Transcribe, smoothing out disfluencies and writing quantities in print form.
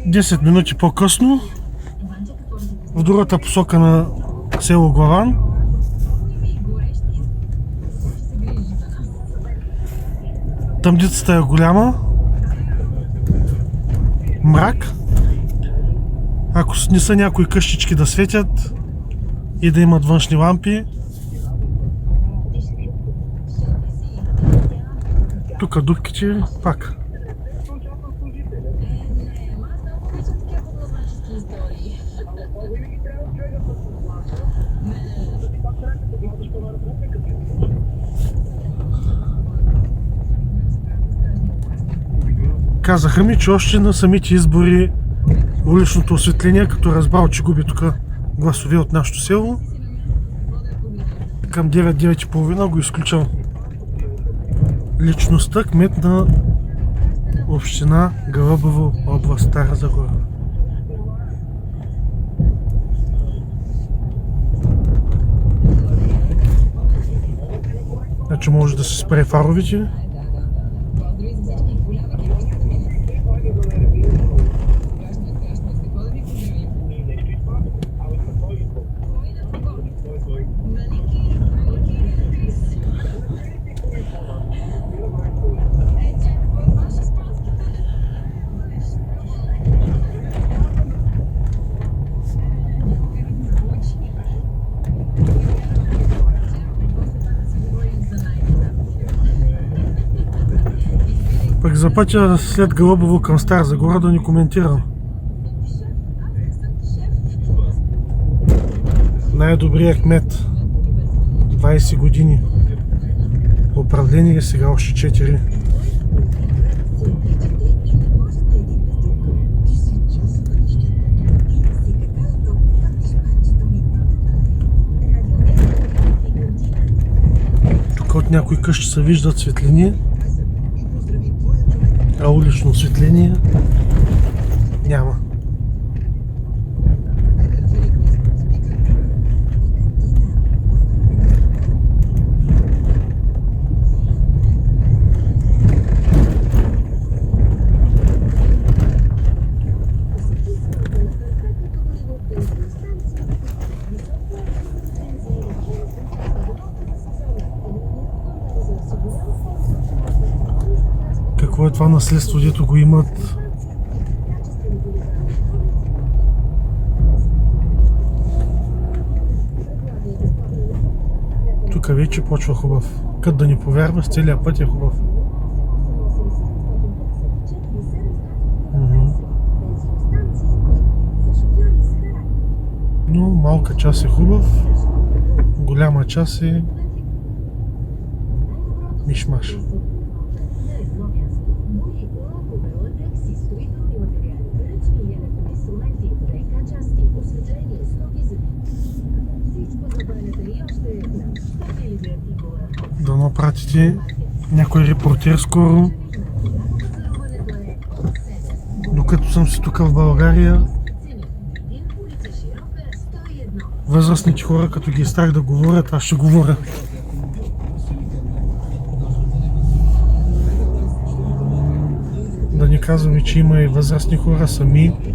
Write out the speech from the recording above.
10 минути по-късно в другата посока на село Главан. Тъмницата е голяма, мрак. Ако не са някои къщички да светят и да имат външни лампи. Тук дупките пак. Казаха ми, че още на самите избори уличното осветление, като разбрал, че губи тук гласове от нашото село, към 9-9:30 го изключвам. Личността кмет на община Гълъбово, област Стара Загора. Значи може да се спре фаровите. Пък за пътя след Гълъбово към Стара Загора да ни коментирам. Най-добрият кмет. 20 години. Управление, сега още 4. Тук от някои къщи се виждат светлини, а улично осветление няма. Какво е това наследство, дето го имат? Тук вече почва хубав. Кът да ни повярваш, целият път е хубав. Но малка част е хубав, голяма част е мишмаш. Да напратите някой репортер скоро. Докато съм си тук в България, възрастните хора, като ги е страх да говорят, аз ще говоря. Да не казваме, че има и възрастни хора сами.